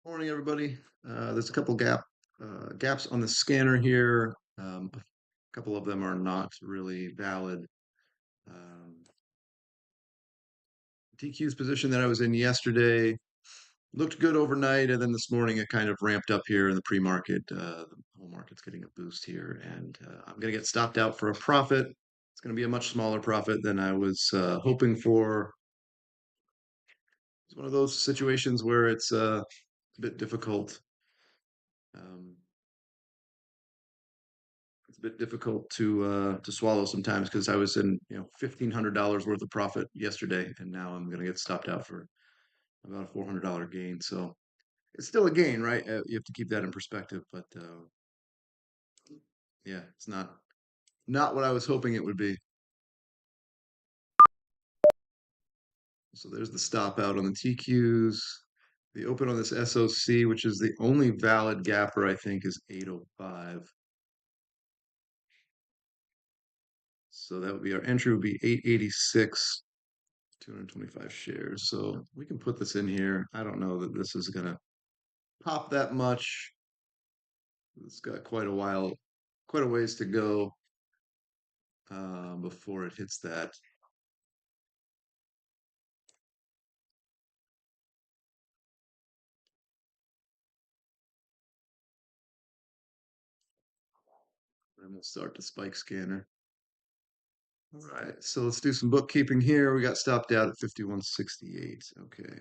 Morning, everybody. There's a couple gaps on the scanner here. A couple of them are not really valid. Um, TQ's position that I was in yesterday looked good overnight, and then this morning it kind of ramped up here in the pre-market. The whole market's getting a boost here, and I'm going to get stopped out for a profit. It's going to be a much smaller profit than I was hoping for. It's one of those situations where it's a bit difficult. Um, it's a bit difficult to swallow sometimes because I was in $1,500 worth of profit yesterday, and now I'm gonna get stopped out for about a $400 gain. So it's still a gain, right? You have to keep that in perspective, but yeah, it's not what I was hoping it would be. So there's the stop out on the TQs. The open on this SOC, which is the only valid gapper, I think, is 805. So that would be our entry would be 886. 225 shares. So we can put this in here. I don't know that this is going to pop that much. It's got quite a ways to go before it hits that. Then we'll start the spike scanner. All right, so let's do some bookkeeping here. We got stopped out at 5168. Okay.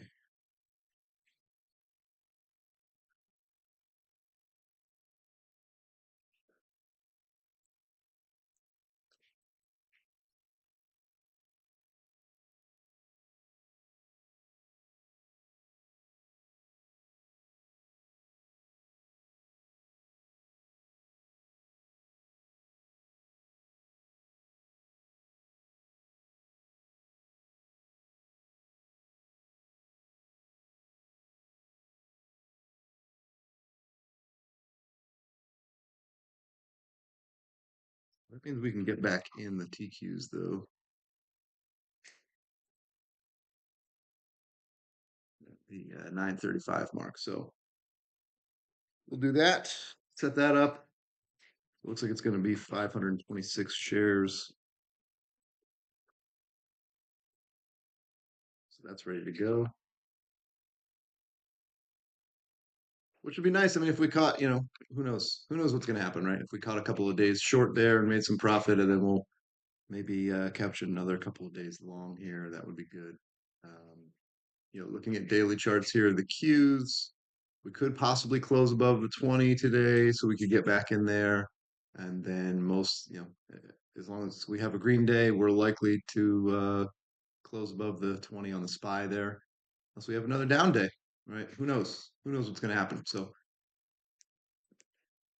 That means we can get back in the TQs though. The 935 mark. So we'll do that. Set that up. Looks like it's going to be 526 shares. So that's ready to go. Which would be nice. I mean, if we caught, who knows? Who knows what's going to happen, right? If we caught a couple of days short there and made some profit, and then we'll maybe capture another couple of days long here, that would be good. Looking at daily charts here, the Qs, we could possibly close above the 20 today, so we could get back in there. And then as long as we have a green day, we're likely to close above the 20 on the SPY there. Unless we have another down day, right? Who knows? Who knows what's going to happen? So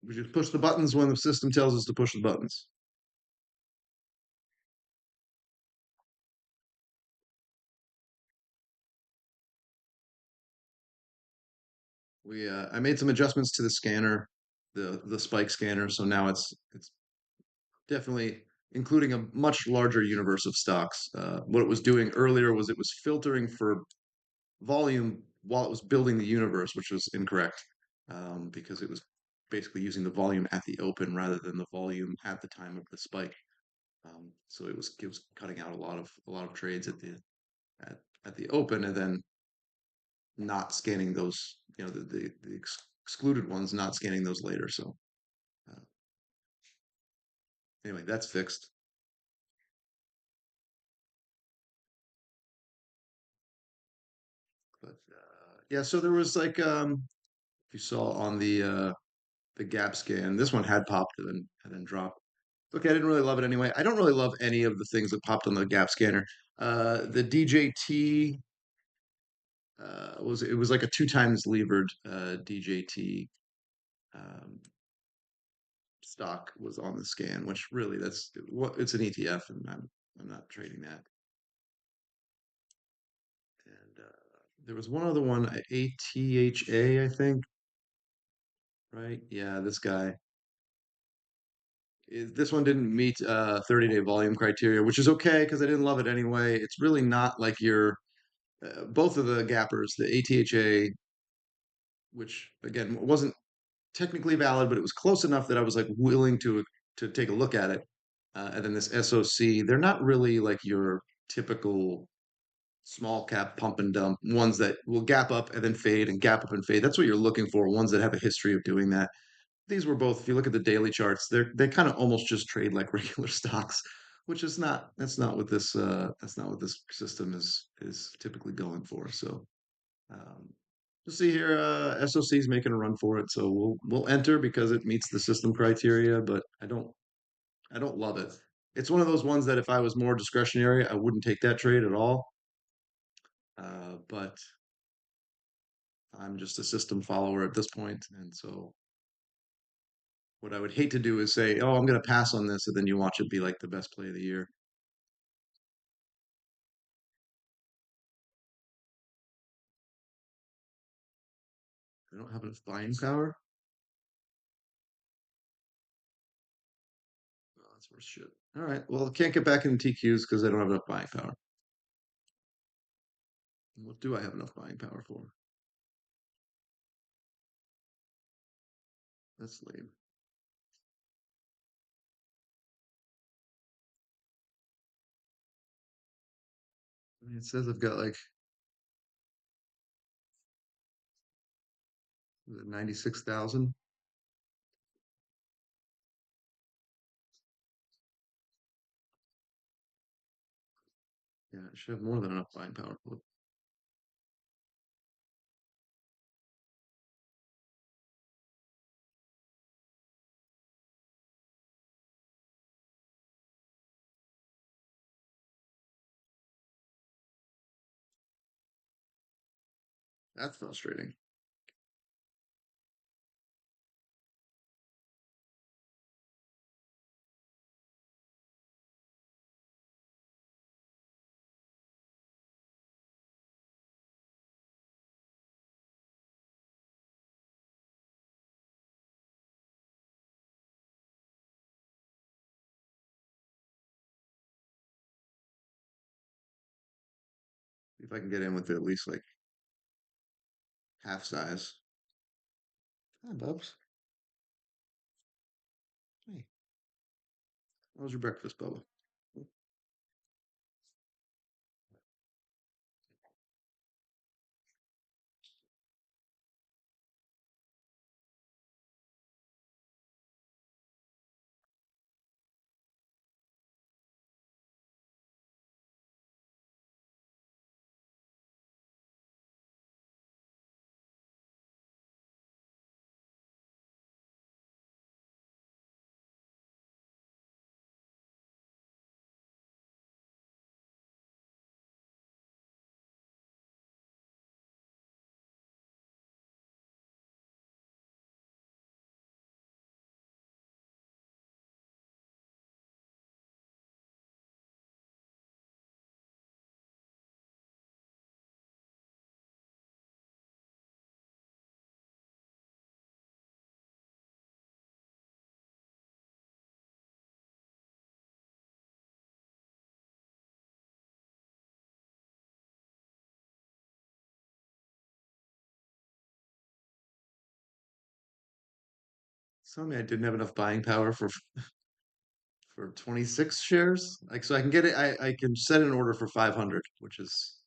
we just push the buttons when the system tells us to push the buttons. I made some adjustments to the scanner, the spike scanner, so now it's definitely including a much larger universe of stocks. What it was doing earlier was it was filtering for volume while it was building the universe, which was incorrect because it was basically using the volume at the open rather than the volume at the time of the spike. So it was cutting out a lot of trades at, at the open, and then not scanning those, the excluded ones, not scanning those later. So uh, anyway, that's fixed. But yeah, so there was like if you saw on the gap scan, this one had popped and then dropped. Okay, I didn't really love it anyway. I don't really love any of the things that popped on the gap scanner. The DJT was like a two times levered DJT um, stock was on the scan, which really that's what it's an ETF, and I'm not trading that. And there was one other one, ATHA, I think, right? Yeah, this guy. This one didn't meet 30-day volume criteria, which is okay because I didn't love it anyway. It's really not like your both of the gappers, the ATHA which again wasn't technically valid, but it was close enough that I was like willing to take a look at it. And then this SOC, they're not really like your typical small cap pump and dump ones that will gap up and then fade and gap up and fade. That's what you're looking for, ones that have a history of doing that. These were both, if you look at the daily charts, they kind of almost just trade like regular stocks, which is not that's not what this system is typically going for. So um, we'll see here. SOC is making a run for it, so we'll enter because it meets the system criteria. But I don't love it. It's one of those ones that if I was more discretionary, I wouldn't take that trade at all. But I'm just a system follower at this point, and so what I would hate to do is say, "Oh, I'm going to pass on this," and then you watch it be like the best play of the year. I don't have enough buying power. Oh, that's worse shit. All right. Well, I can't get back into TQs because I don't have enough buying power. What do I have enough buying power for? That's lame. I mean, it says I've got like 96,000. Yeah, I should have more than enough buying power. That's frustrating. If I can get in with at least like half size. Hi, Bubs. Hey, how was your breakfast, Bubba? Tell me I didn't have enough buying power for 26 shares. Like so I can get it I can set an order for 500, which is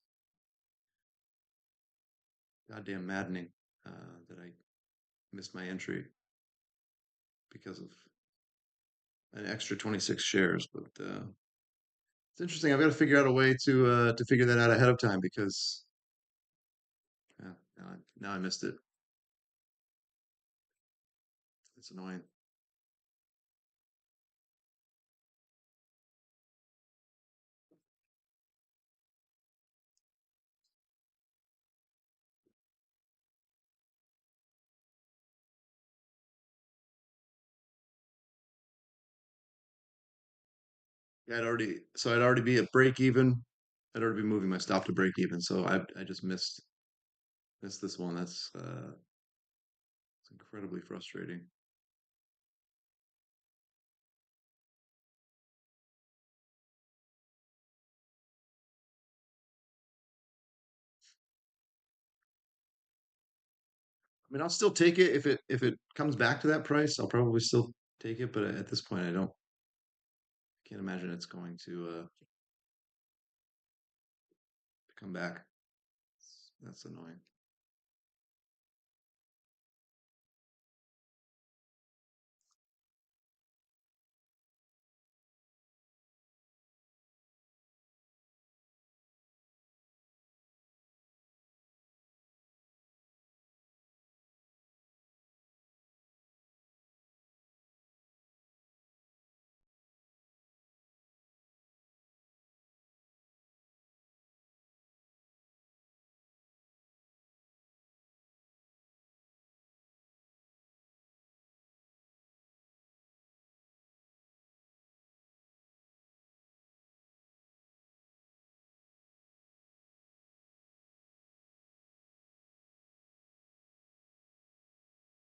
goddamn maddening that I missed my entry because of an extra 26 shares, but it's interesting. I've got to figure out a way to figure that out ahead of time because yeah, now I missed it. It's annoying. Yeah, I'd already be at break even. I'd already be moving my stop to break even. So I just missed this one. That's it's incredibly frustrating. I mean, I'll still take it if it comes back to that price. I'll probably still take it, but at this point, I don't can't imagine it's going to come back. That's annoying.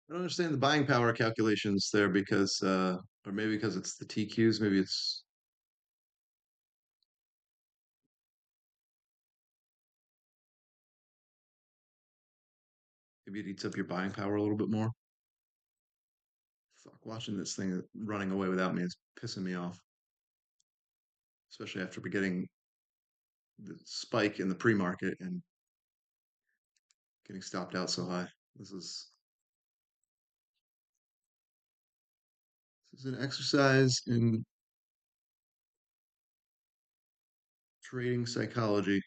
I don't understand the buying power calculations there because, or maybe because it's the TQs, maybe it eats up your buying power a little bit more. Fuck, watching this thing running away without me is pissing me off, especially after getting the spike in the pre-market and getting stopped out so high. This is this is an exercise in trading psychology.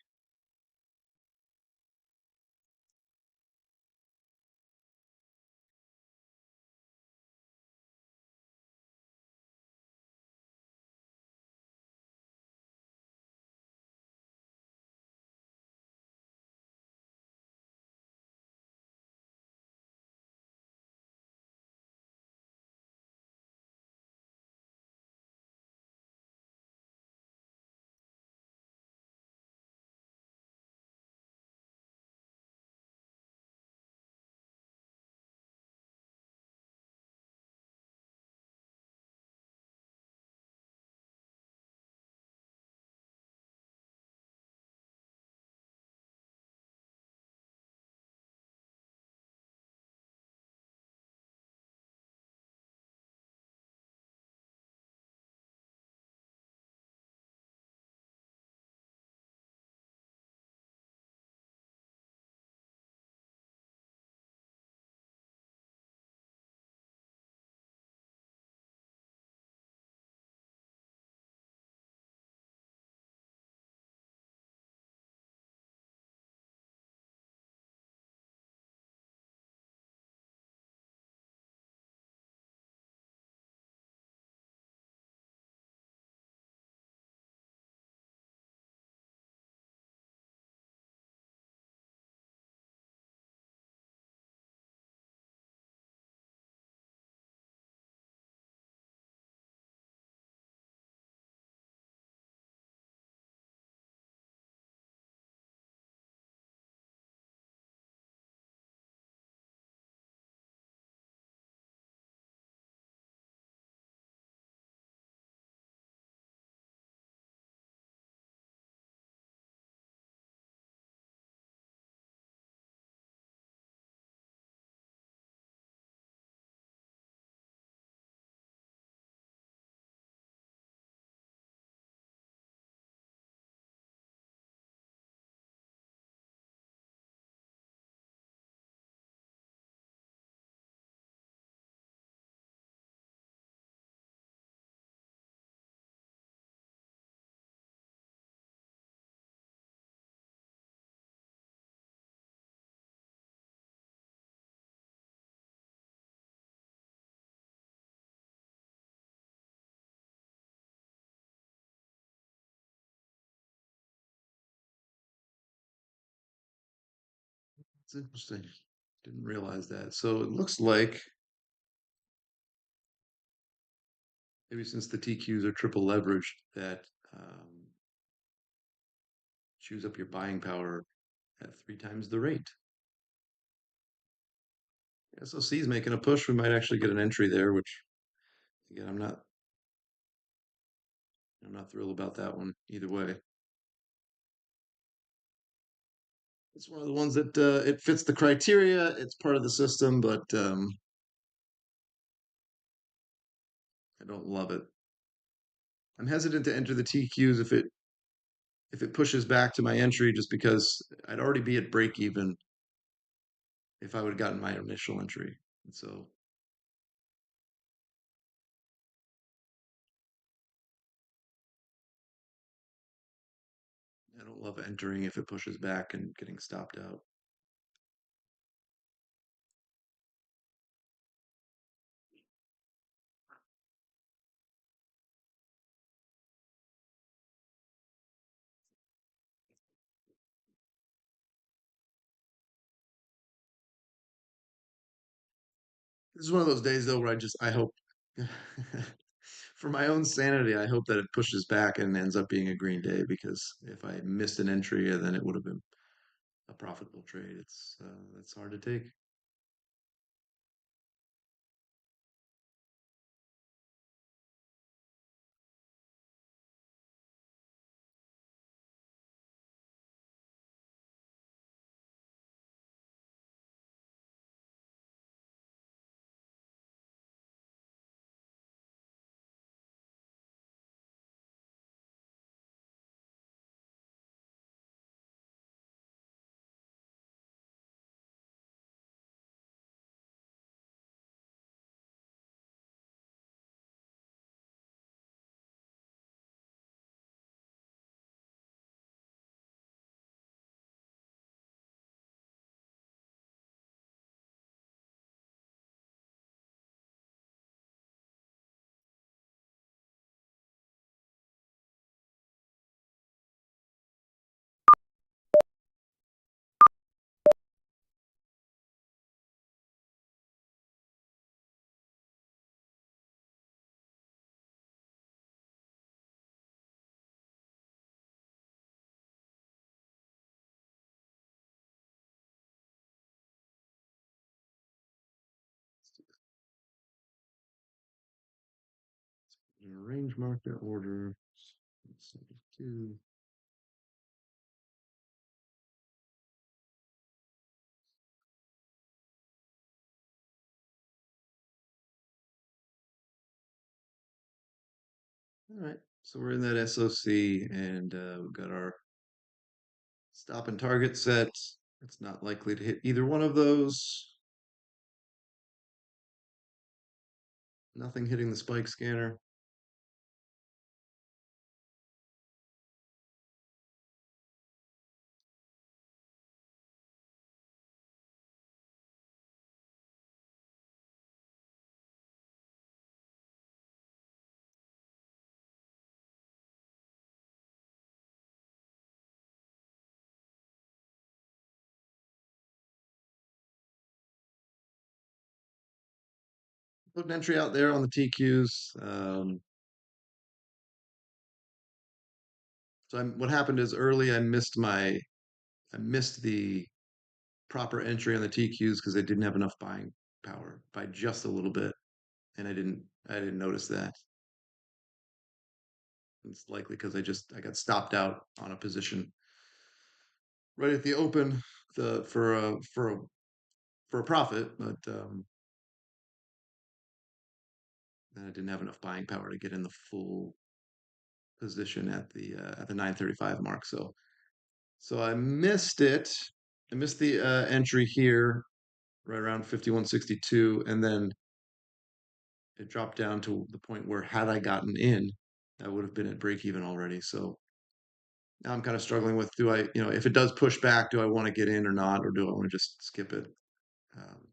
It's interesting. Didn't realize that. So it looks like maybe since the TQs are triple leveraged, that chews up your buying power at three times the rate. SOC is making a push. We might actually get an entry there, which again, I'm not thrilled about that one either way. It's one of the ones that it fits the criteria. It's part of the system, but I don't love it. I'm hesitant to enter the TQs if it pushes back to my entry, just because I'd already be at break even if I would have gotten my initial entry. And so I don't love entering if it pushes back and getting stopped out. This is one of those days though where I hope for my own sanity, I hope that it pushes back and ends up being a green day, because if I missed an entry, then it would have been a profitable trade. That's hard to take. Range market order 72. All right, so we're in that SOC, and we've got our stop and target set. It's not likely to hit either one of those. Nothing hitting the spike scanner. Put an entry out there on the TQs. What happened is early I missed the proper entry on the TQs because I didn't have enough buying power by just a little bit, and I didn't notice that. It's likely because I got stopped out on a position right at the open, the for a profit, but then I didn't have enough buying power to get in the full position at the 935 mark. So I missed it. I missed the entry here right around 51.62, and then it dropped down to the point where had I gotten in, I would have been at break even already. So now I'm kind of struggling with, do I, if it does push back, do I want to get in or not, or do I want to just skip it? Um,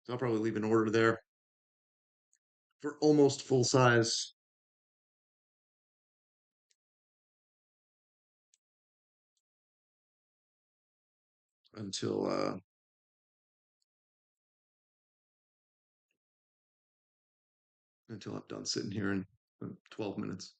so I'll probably leave an order there for almost full size until I'm done sitting here in 12 minutes.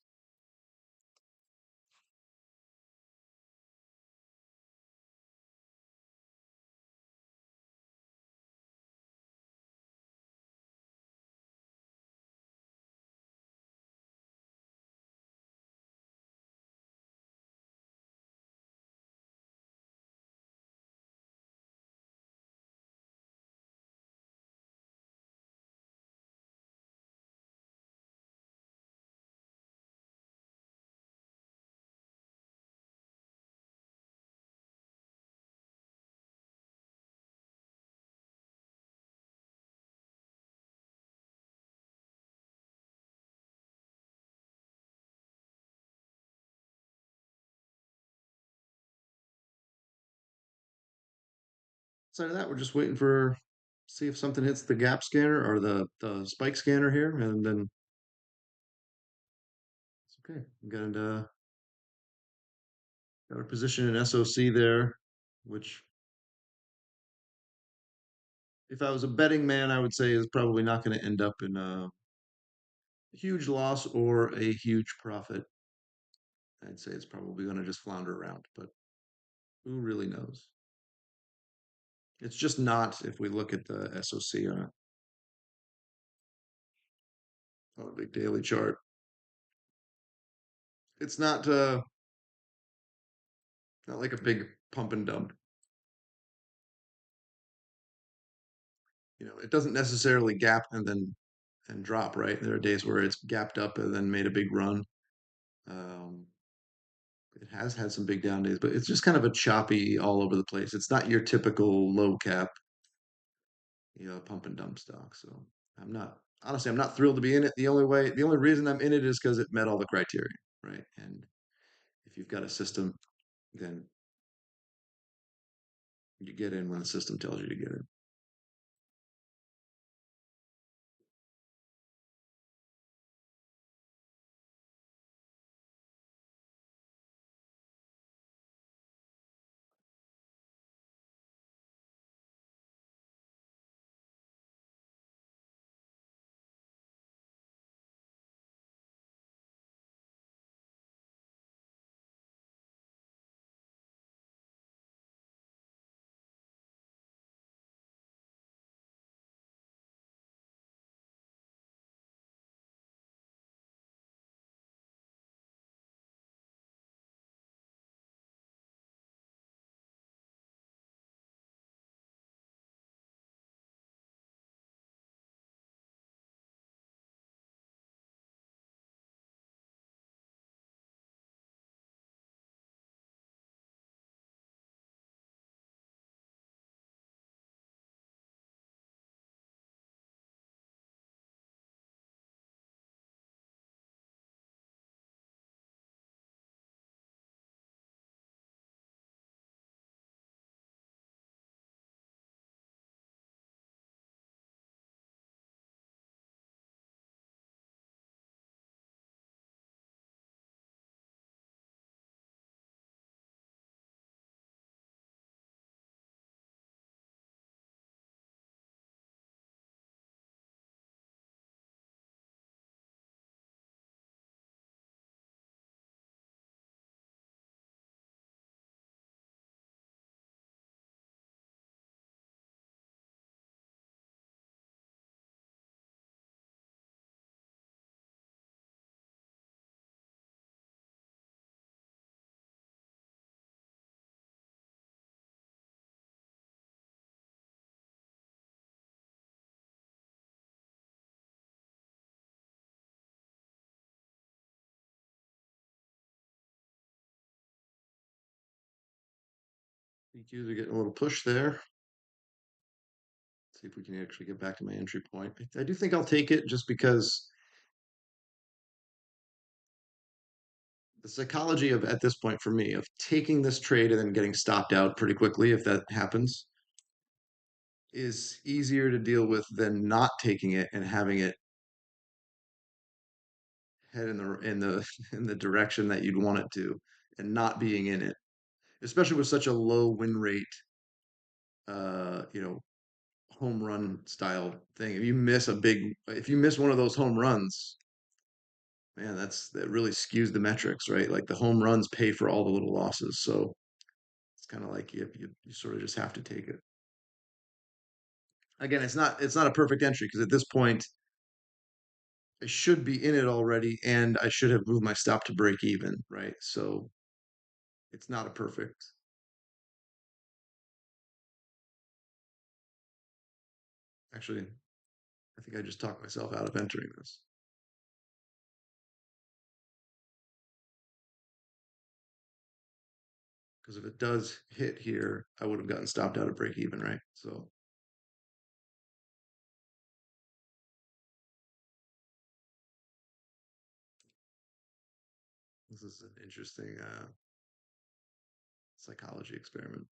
Outside of that, we're just waiting for see if something hits the gap scanner or the spike scanner here, and then it's okay. Got our position in SOC there, which if I was a betting man, I would say is probably not going to end up in a huge loss or a huge profit. I'd say it's probably going to just flounder around, but who really knows? It's just not if we look at the SOC on a big daily chart. It's not like a big pump and dump. It doesn't necessarily gap and drop, right? There are days where it's gapped up and then made a big run. Um, it has had some big down days, but it's just kind of a choppy all over the place. It's not your typical low cap, pump and dump stock. So I'm not thrilled to be in it. The only reason I'm in it is because it met all the criteria, right? And if you've got a system, then you get in when the system tells you to get in. DQs are getting a little push there. See if we can actually get back to my entry point. I do think I'll take it just because the psychology of at this point for me of taking this trade and then getting stopped out pretty quickly if that happens is easier to deal with than not taking it and having it head in the in the direction that you'd want it to and not being in it, especially with such a low win rate, uh, you know, home run style thing. If you miss one of those home runs, man, that really skews the metrics, right? Like the home runs pay for all the little losses. So it's kind of like you sort of just have to take it. Again, it's not a perfect entry because at this point I should be in it already and I should have moved my stop to break even, right? So it's not a perfect. Actually, I think I just talked myself out of entering this because if it does hit here, I would have gotten stopped out of break even, right? So this is an interesting psychology experiment.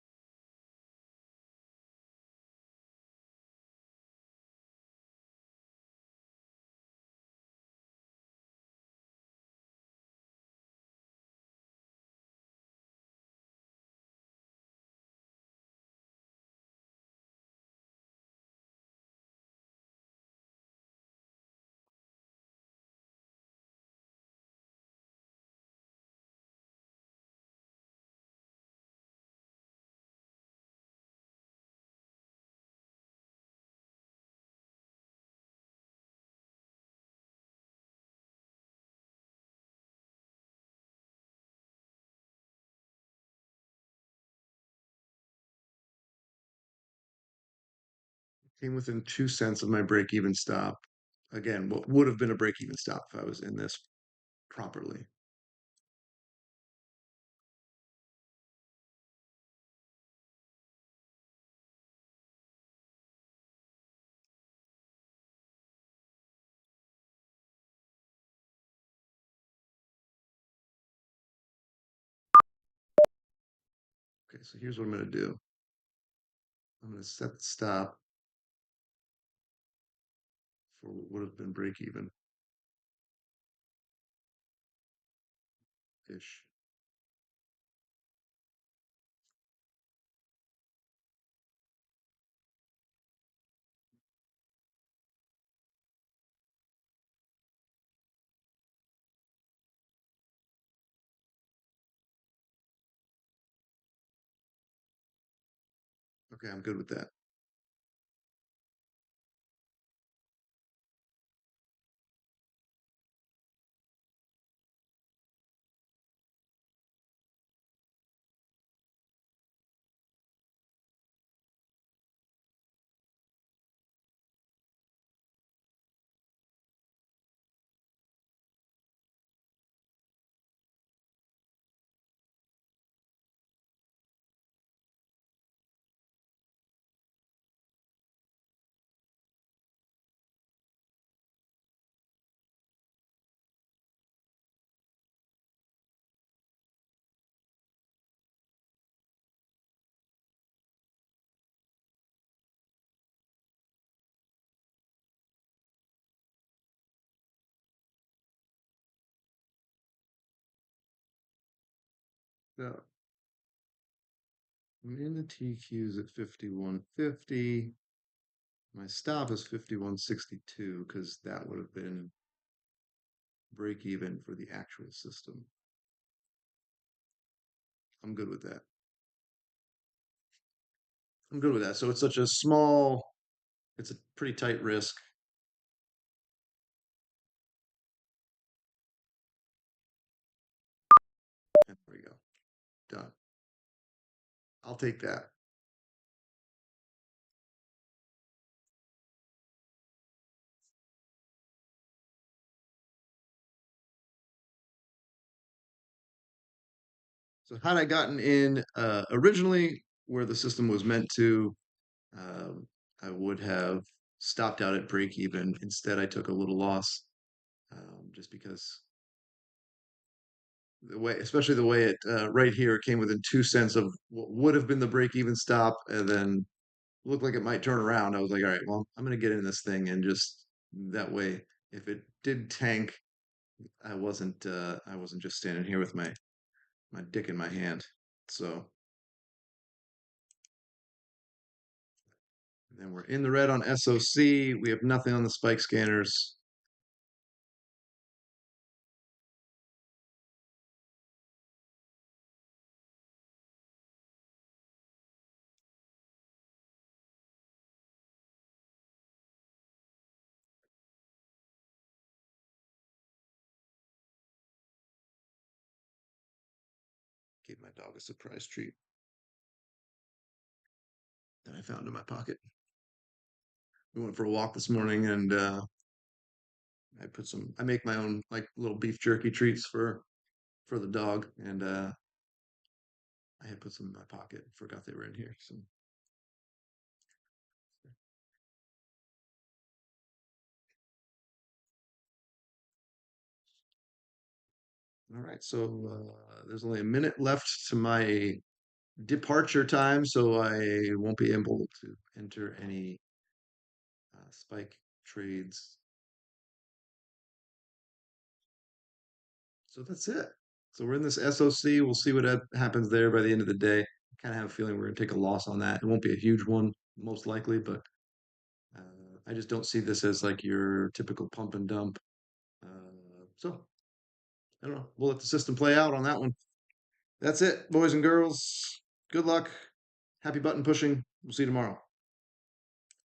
Came within 2 cents of my break even stop. Again, what would have been a break even stop if I was in this properly. Okay, so here's what I'm going to do. I'm going to set the stop for what would have been break even ish. Okay, I'm good with that. So I'm in the TQs at 51.50. My stop is 51.62 because that would have been break even for the actual system. I'm good with that. I'm good with that. So it's such a small, it's a pretty tight risk. And there we go. Done. I'll take that. So had I gotten in originally where the system was meant to, um, I would have stopped out at break even. Instead, I took a little loss just because the way, especially the way it right here, it came within 2 cents of what would have been the break even stop, and then looked like it might turn around. I was like, all right, well, I'm going to get in this thing and just that way, if it did tank, I wasn't just standing here with my dick in my hand. So then we're in the red on SOC. We have nothing on the spike scanners. Gave my dog a surprise treat that I found in my pocket. We went for a walk this morning and I make my own like little beef jerky treats for the dog and I had put some in my pocket, forgot they were in here. So all right, so there's only a minute left to my departure time, so I won't be able to enter any spike trades. So that's it. So we're in this SOC. We'll see what happens there by the end of the day. Kind of have a feeling we're going to take a loss on that. It won't be a huge one, most likely, but I just don't see this as like your typical pump and dump. So I don't know. We'll let the system play out on that one. That's it, boys and girls. Good luck. Happy button pushing. We'll see you tomorrow.